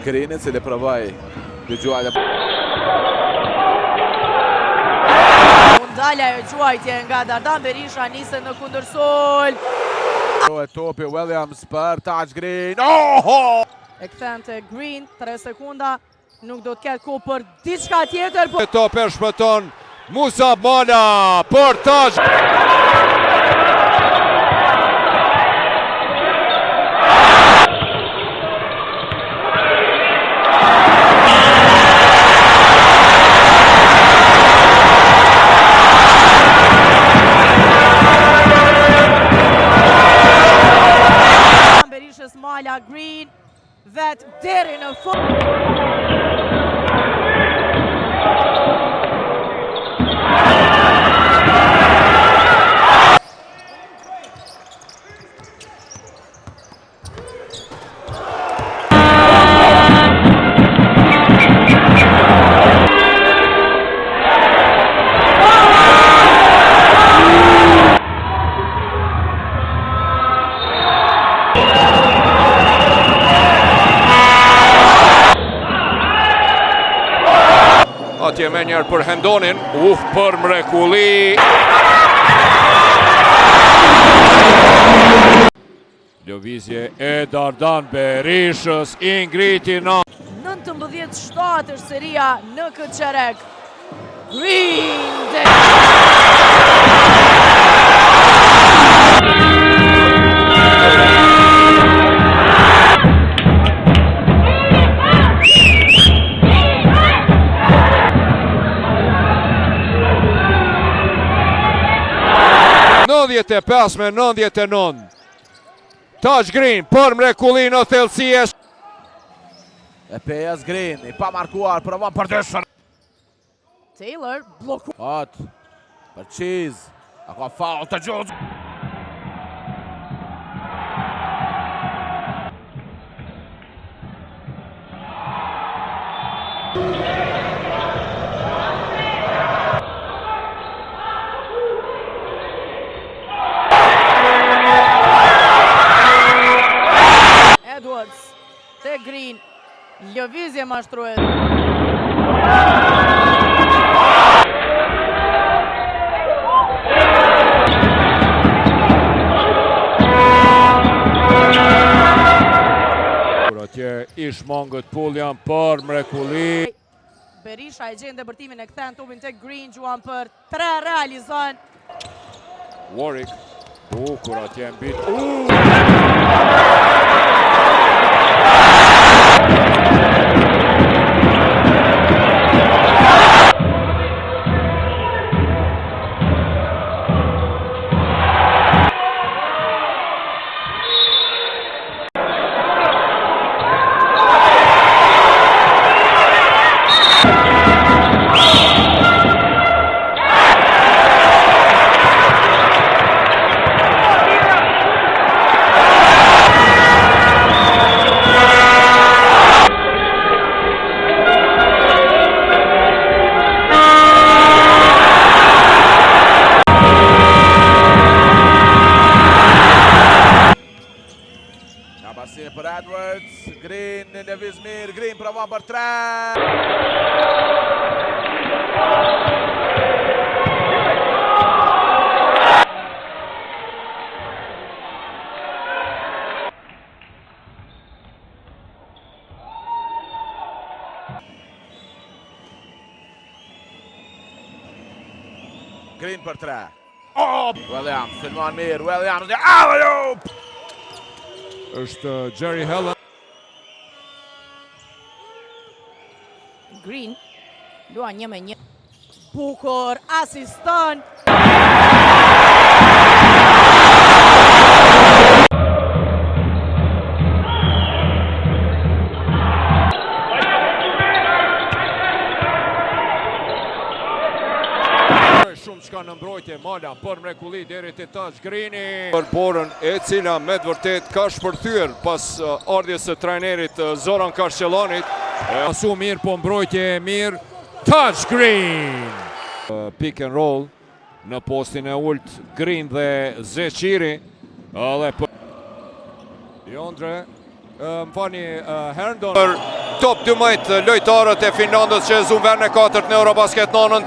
Green, cili provoj të gjuajtje. Mundalja e gjuajtje nga Dardan Berisha nise në kundërsol. E topi Williams për Taj Green. Oho! E këthen të Green, 3 sekunda, nuk do të ketë ku për diçka tjetër. Top e shpëton Musa Mala për Taj. Berishës Mala Green vet deri në fund. Atje me njerë për Hendonin, për mrekulli. Lëvizje e Dardan Berishës, ingriti në 19-7 është seria në këtë qerek. Green dhe... e 99. Taj Green për mrekulli në thellësie. E PS Green, i pa markuar, provon për dëshër. Taylor bloku. Hot, për Cheese, a ka faul të gjuhë. Te Green, lëvizje mashtrues. Atje ish mangët Puljan për mrekulli. Berisha e gjen depërtimin e kthen topin tek Green, gjuan për 3 realizon. Warwick, kur atje mbit. Për Edwards, Green në lëviz mirë, Green provon për 3. Green për 3. Williams, filmon mirë, Williams dhe alley-oop! Është Jerry Helen. Green, luan 1-1. Bukur, asiston. Shumë qka në mbrojtje, Mala për mrekulli deri te Taj Greeni. Për borën e cila me të vërtet ka shpërthyer pas ardhjes së trajnerit Zoran Karqellanit. Asu mirë, po mbrojtje e mirë. Taj Green! Pick and roll në postin e ult Green dhe Zeqiri. Deondre Herndon për top 12 lojtarët e Finlandës që zunë verën e 4 në Eurobasket 9.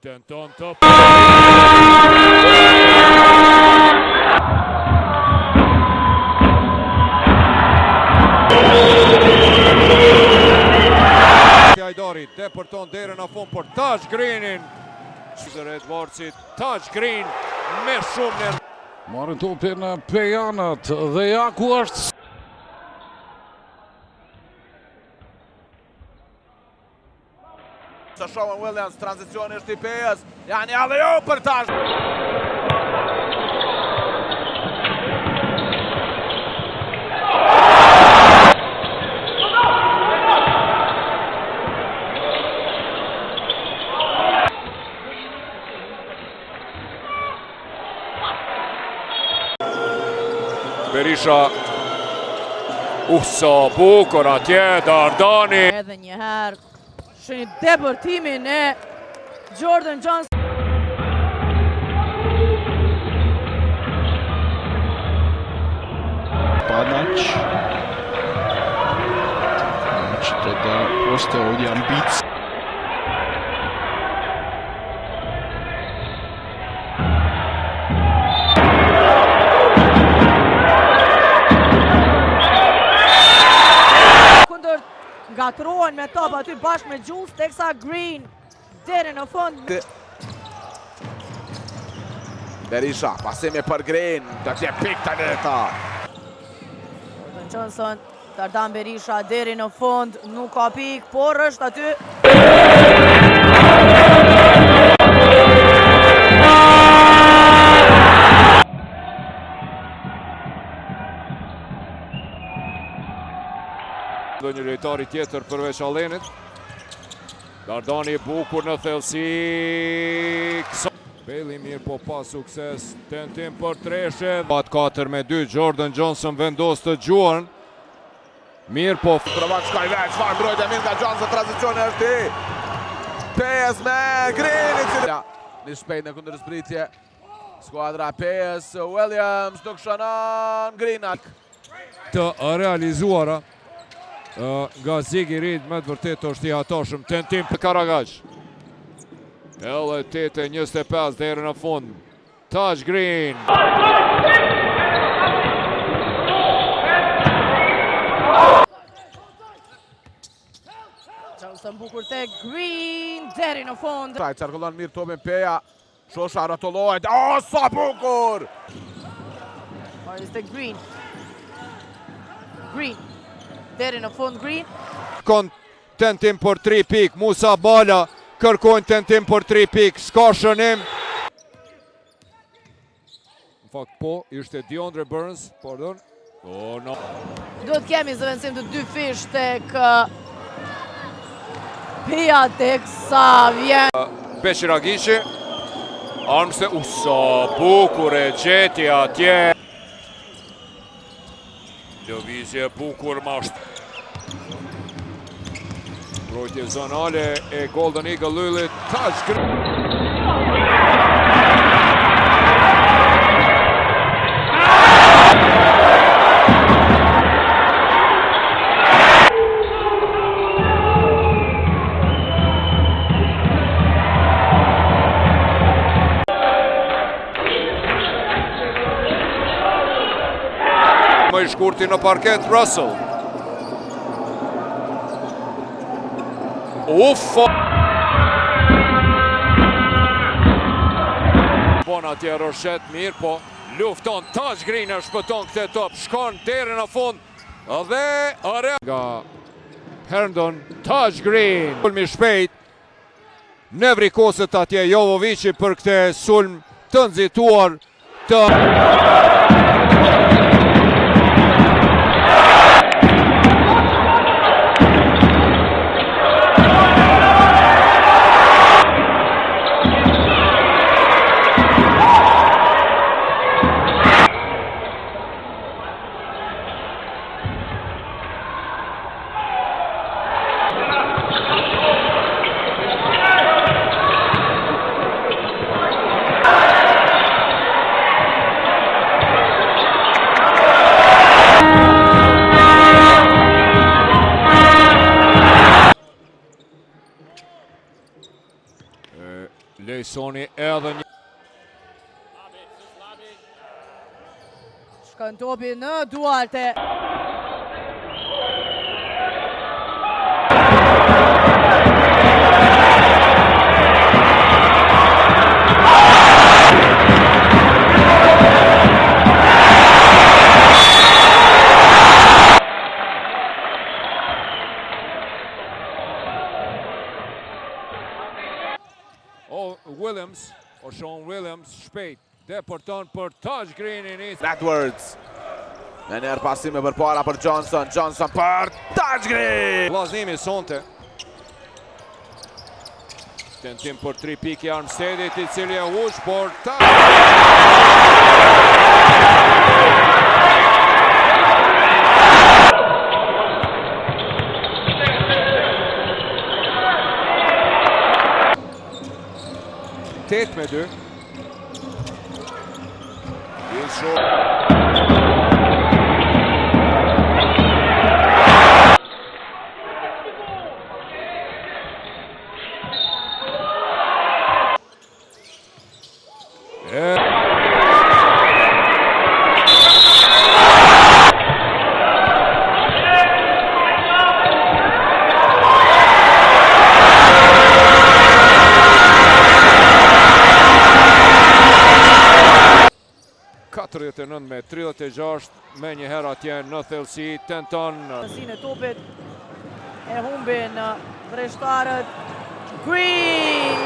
Tenton top. Hajdari depërton derën në fund për Taj Greenin. Qytër Edwardsit, Taj Green me shumë nërë. Marrin topin Pejanët dhe ja ku është. Shawn Williams, tranzicioni është i Pejas, janë alley për Taj. Berisha, sa bukur atje, Dardani. Edhe njëherë, shëni depërtimin e Jordan Johnson. Panac da prosto ovdje ambic. Gatrohen me top aty bashkë me Jules, teksa Green deri në fund. Berisha, pasimi për Green, të tje pik të neta. Jordan Johnson, Dardan Berisha deri në fund, nuk ka pik, por është aty. Do një lojtari tjetër përveç Allenit. Dardani bukur në thellësi. Bailey mirë po pa sukses. Tentim për treshe. Pat 4-2, Jordan Johnson vendos të gjuan. Mirë po. Provan shkaj veç, farë mbrojtja mirë nga Johnson, tranzicioni është i Pejas me Greenin. Një shpejt në kundër zbritje. Skuadra Pejas, Williams, nuk shënon Greenak. Të realizuara nga Ziggy Reed me të vërtet është i hatashëm. Tentim për Karagaj. Edhe 8-25 deri në fund. Taj Green. Johnson bukur te Green deri në fund. Taj qarkullon mirë topin Peja. Shosha rotullohet. O, sa bukur! Marris te Green. Green. Deri në fund Green. Kon tentim për 3 pik. Musa Bala kërkojnë tentim për 3 pik. Ska shënim. Në fakt po, ishte DeAndre Burns. Pardon. Oh, no. Duhet kemi zëvendësim të 2 fish tek Peja teksa vjen. Beqiragishi. Armste, sa bukur e gjeti atje. Lëvizje bukur masht. Mbrojtje zonale e Golden Eagle Lullit. Taj Green. Më i shkurti në parket, Russell. Uffa! Bon atje Roshet, mirë po. Lufton, Taj Green e shpëton këtë top. Shkon deri në fund. Dhe nga Herndon, Taj Green. Sulmi shpejt. Nevri koset atje Jovovici për këtë sulm të nxituar të... Bajsoni edhe një... Shkon topi në Duarte. Williams, o Sean Williams, shpejt, deporton për Taj Greenin. Edwards. Në njerë pasime për para për Johnson. Johnson për Taj Green. Vllaznimi sonte. Tentim për 3 pikë i Armstedit, i cili e huq, por Tet me 2. me 36 me njëherë atje në thellësi, tenton e topit e humbin vreshtarët. Green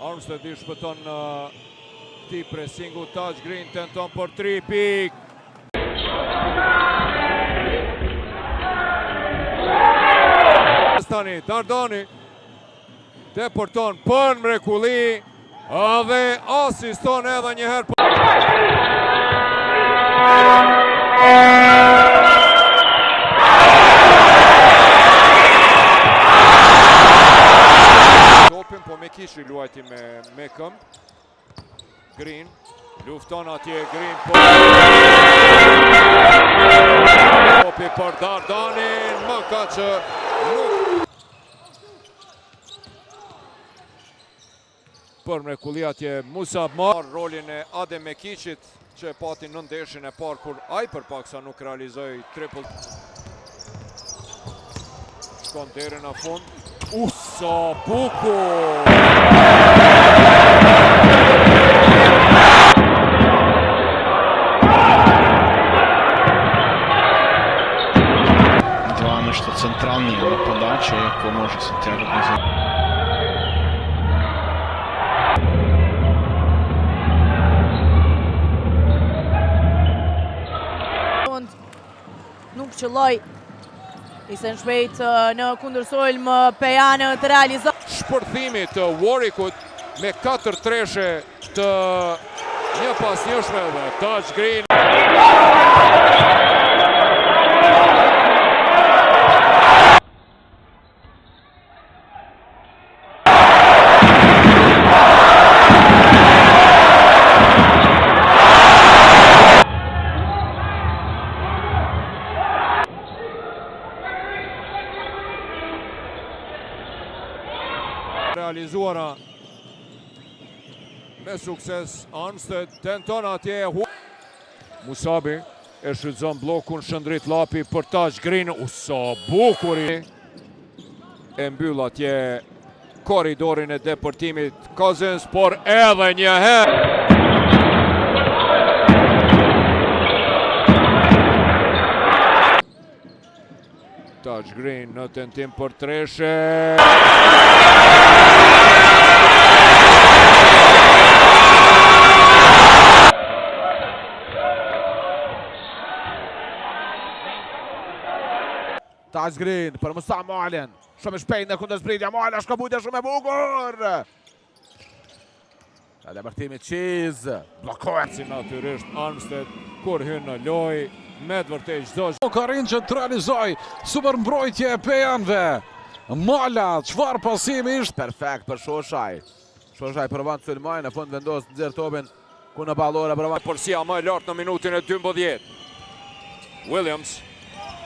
Armstead i shpëton këti presingu. Taj Green tenton për 3 pik. Tani Dardani deporton për mrekulli dhe asiston edhe njëherë. Po me kishi luajti me këmb. Green lufton atje. Green topi për Dardanin, më ka që nuk për mrekulli atje. Musa marr rolin e Adem Mekishit që e pati në ndeshjen e parë kur ai përpaksa nuk realizoi triple. Shkon deri në fund. Sa bukur! Два nešto centralnije napadače, iako može se teoretizirati. Nuk qëlloj Isen shpejt në kundërsolm Pejane të realizon. Shpërthimi të Warwickut me 4 treshe të një pas njëshme dhe Taj Green. Realizuara me sukses. Armstead tenton atje. Musabi e shfrytëzon bllokun, shëndrit Lapi për Taj Green. Sa bukuri! E mbyll atje korridorin e deportimit Cousins, por edhe një herë. Taj Green në tentim për treshe. Taj Green për Musa Mualin. Shumë shpejt në kundërshpritje. Mualin shkëputje shumë e bukur. Ka martimi Qiz, blokohet. Si natyrisht Armstead kur hyn në lojë, me të vërtetë çdo Karin që të realizoj super mbrojtje e pejanve. Mala, çfarë pasimi ishte? Perfekt për Shoshaj. Shoshaj përvan të sulmoj, në fund vendos në nxjerr topin ku në ballore përvan. Përsia më e lartë në minutin e 12. Williams.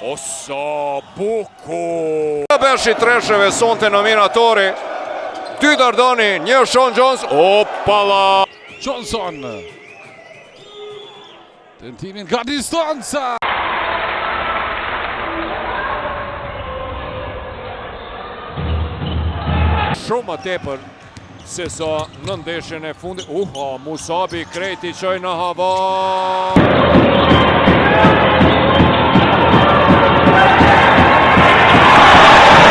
Osa bukur. Beshi treshëve sonte nominatori. 2 Dardani, 1 Sean Jones. Opala. Johnson. Tentimin nga distanca. Shumë më tepër se sa në ndeshjen e fundit. Musabi kreti qoj në hava.